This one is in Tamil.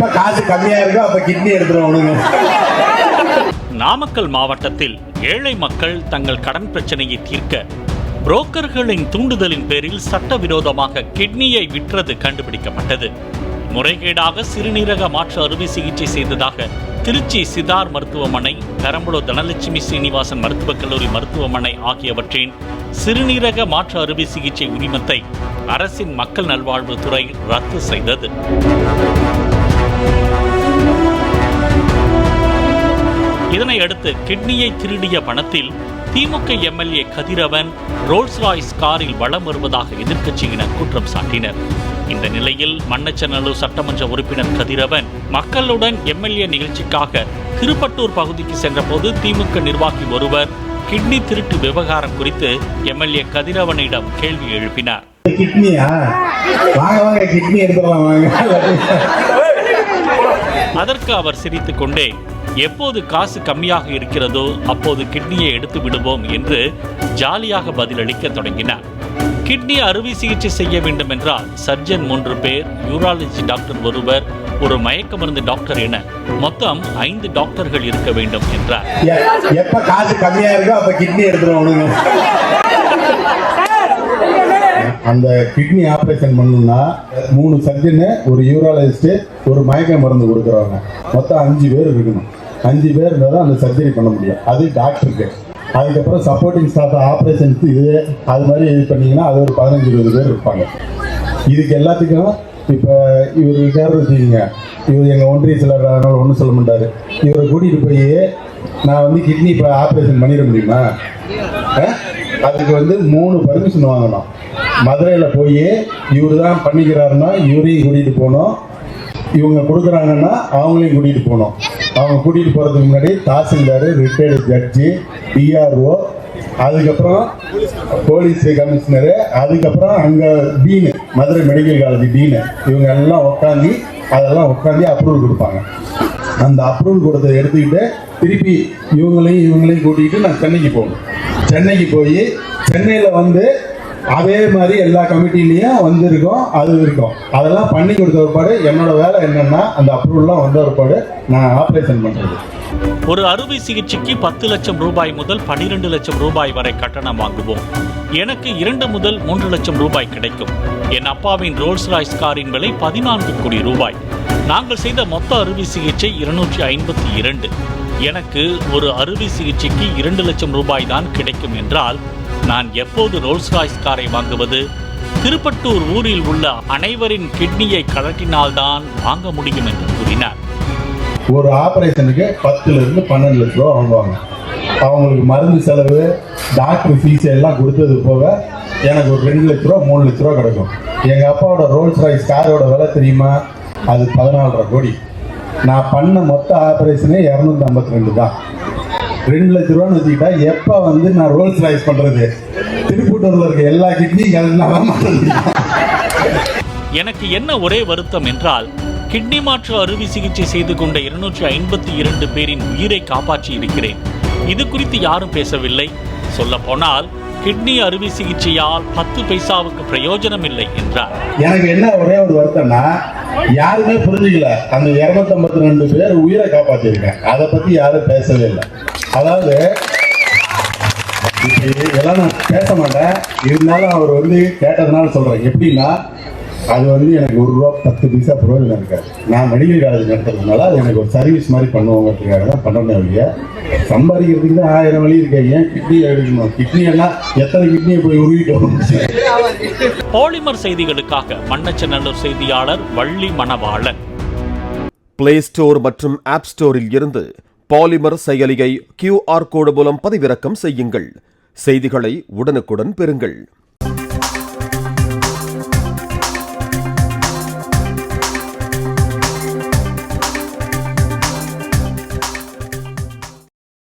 எப்ப காசு கம்மியா இருக்கோ அப்ப கிட்னி எடுத்துருவானுங்க. நாமக்கல் மாவட்டத்தில் ஏழை மக்கள் தங்கள் கடன் பிரச்சனையை தீர்க்க புரோக்கர்களின் தூண்டுதலின் பேரில் சட்டவிரோதமாக கிட்னியை விற்றது கண்டுபிடிக்கப்பட்டது. முறைகேடாக சிறுநீரக மாற்று அறுவை சிகிச்சை செய்ததாக திருச்சி சித்தார் மருத்துவமனை, பெரம்பலூர் தனலட்சுமி சீனிவாசன் மருத்துவக் கல்லூரி மருத்துவமனை ஆகியவற்றின் சிறுநீரக மாற்று அறுவை சிகிச்சை உரிமத்தை அரசின் மக்கள் நல்வாழ்வுத்துறை ரத்து செய்தது. இதனையடுத்து கிட்னியை திருடிய பணத்தில் திமுக எம்எல்ஏ கதிரவன் ரோல்ஸ் ராய்ஸ் காரில் வலம் வருவதாக எதிர்க்கட்சியினர் குற்றம் சாட்டினர். இந்த நிலையில் மண்ணச்சநல்லூர் சட்டமன்ற உறுப்பினர் கதிரவன் மக்களுடன் எம்எல்ஏ நிகழ்ச்சிக்காக திருப்பட்டூர் பகுதிக்கு சென்றபோது திமுக நிர்வாகி ஒருவர் கிட்னி திருட்டு விவகாரம் குறித்து எம்எல்ஏ கதிரவனிடம் கேள்வி எழுப்பினார். அதற்கு அவர் சிரித்துக் கொண்டே, எப்போது காசு கம்மியாக இருக்கிறதோ அப்போது கிட்னியை எடுத்து விடுவோம் என்று ஜாலியாக பதிலளிக்க தொடங்கினார். கிட்னி அறுவை சிகிச்சை செய்ய வேண்டும் என்றால் சர்ஜன் 3 பேர், யூராலஜி டாக்டர் ஒருவர், ஒரு மயக்க மருந்து டாக்டர் என மொத்தம் 5 டாக்டர்கள் இருக்க வேண்டும் என்றார். எப்ப காசு கம்மியா இருக்கோ அப்ப கிட்னி எடுத்துருவானுங்க. அந்த கிட்னி ஆபரேஷன் பண்ணணும்னா 3 சர்ஜனு, ஒரு யூராலஜிஸ்ட், ஒரு மயக்க மருந்து கொடுக்குறவங்க, மொத்தம் 5 பேர் இருக்கணும். 5 பேர் இருந்தால் தான் அந்த சர்ஜரி பண்ண முடியும். அது டாக்டருக்கு. அதுக்கப்புறம் சப்போர்ட்டிங் ஸ்டாஃப் ஆப்ரேஷனுக்கு இது அது மாதிரி இது பண்ணிங்கன்னா அது ஒரு 15-20 பேர் இருப்பாங்க. இதுக்கு எல்லாத்துக்கும் இப்போ இவர் இருக்காரு வச்சுக்கோங்க, இவர் எங்கள் ஒன்றிய சிலர் அதனால் ஒன்றும் சொல்ல மாட்டார். இவரை கூட்டிகிட்டு போய் நான் வந்து கிட்னி இப்போ ஆப்ரேஷன் பண்ணிட முடியுமா? அதுக்கு வந்து 3 பர்மிஷன் வாங்கணும். மதுரையில் போய் இவர் தான் பண்ணிக்கிறாருன்னா இவரையும் கூட்டிகிட்டு போகணும், இவங்க கொடுக்குறாங்கன்னா அவங்களையும் கூட்டிகிட்டு போகணும். அவங்க கூட்டிகிட்டு போகிறதுக்கு முன்னாடி தாசில்தார், ரிட்டையர்டு ஜட்ஜி, டிஆர்ஓ, அதுக்கப்புறம் போலீஸ் கமிஷனரு, அதுக்கப்புறம் அங்கே டீனு, மதுரை மெடிக்கல் காலேஜ் டீனு, இவங்க எல்லாம் உட்காந்து அப்ரூவல் கொடுப்பாங்க. அந்த அப்ரூவல் கொடுத்ததை எடுத்துக்கிட்டு திருப்பி இவங்களையும் கூட்டிகிட்டு நான் சென்னைக்கு போகணும். சென்னைக்கு போய் சென்னையில் வந்து அதே மாதிரி எல்லா கமிட்டிலையும் வந்திருக்கோம், அது இருக்கும். அதெல்லாம் பண்ணி கொடுத்த ஒருபாடு என்னோட வேலை என்னன்னா அந்த அப்ரூவல்லாம் வந்த ஒருபாடு நான் ஆப்ரேஷன் பண்றது. ஒரு அறுவை சிகிச்சைக்கு 10 லட்சம் ரூபாய் முதல் 12 லட்சம் ரூபாய் வரை கட்டணம் வாங்குவோம். எனக்கு 2 முதல் 3 லட்சம் ரூபாய் கிடைக்கும். என் அப்பாவின் ரோல்ஸ் ராய்ஸ் காரின் விலை 14 கோடி ரூபாய். நாங்கள் செய்த மொத்த அறுவை சிகிச்சை 252. எனக்கு ஒரு அறுவை சிகிச்சைக்கு 2 லட்சம் ரூபாய் தான் கிடைக்கும் என்றால் நான் எப்போது ரோல்ஸ் ராய்ஸ் காரை வாங்குவது? திருப்பட்டூர் ஊரில் உள்ள அனைவரின் கிட்னியை கழட்டினால்தான் வாங்க முடியும் என்று கூறினார். ஒரு ஆபரேஷனுக்கு 10 to 12 லட்சம் ரூபா வாங்குவாங்க. அவங்களுக்கு மருந்து செலவு, டாக்டர் ஃபீஸ் எல்லாம் கொடுத்தது போக எனக்கு ஒரு 2 லட்ச ரூபா 3 லட்ச ரூபா கிடைக்கும். எங்கள் அப்பாவோட ரோல்ஸ் ராய்ஸ் காரோட விலை தெரியுமா? அது 14.5 கோடி. நான் பண்ண மொத்த ஆபரேஷனே 252 தான். 2 லட்ச ரூபான்னு வச்சுக்கிட்டா எப்போ வந்து நான் ரோல்ஸ் ராய்ஸ் பண்ணுறது? திருப்பூட்டூரில் இருக்க எல்லா கிட்னியும் எனக்கு என்ன ஒரே வருத்தம் என்றால், கிட்னி மாற்று அறுவை சிகிச்சை செய்து கொண்ட 252 பேரின் உயிரை காப்பாற்றி இருக்கிறேன். இது குறித்து யாரும் பேசவில்லை. சொல்ல போனால் கிட்னி அறுவை சிகிச்சையால் 10 பைசாவுக்கு பிரயோஜனம் இல்லை என்றார். எனக்கு என்ன ஒரே ஒரு வருத்தம்னா, யாருமே புரிஞ்சுக்கல. அந்த 252 பேர் உயிரை காப்பாற்றிருக்கேன். அதை பத்தி யாரும் பேசவே இல்லை. அதாவது இதெல்லாம் நான் பேச மாட்டேன், இருந்தாலும் அவர் வந்து கேட்டதுனால சொல்றேன். எப்படின்னா, அது வந்து எனக்கு 1 ரூபா 10 பைசா பிரயோஜனம் இருக்காது. நான் மெடிக்கல் காலேஜ் நடத்துறதுனால அது எனக்கு ஒரு சர்வீஸ் மாதிரி பண்ணுவோங்கிறதுக்காக தான் பண்ணணும். இல்லையா, சம்பாதிக்கிறதுக்கு தான் 1000 வழி இருக்கு. ஏன் கிட்னி எடுக்கணும்? கிட்னி எல்லாம் எத்தனை கிட்னியை போய் உருவிட்டு. பாலிமர் செய்திகளுக்காக மண்ணச்சநல்லூர் செய்தியாளர் வள்ளி மணவாளன். பிளே ஸ்டோர் மற்றும் ஆப் ஸ்டோரில் இருந்து பாலிமர் செயலியை QR கோடு மூலம் பதிவிறக்கம் செய்யுங்கள். செய்திகளை உடனுக்குடன் பெறுங்கள்.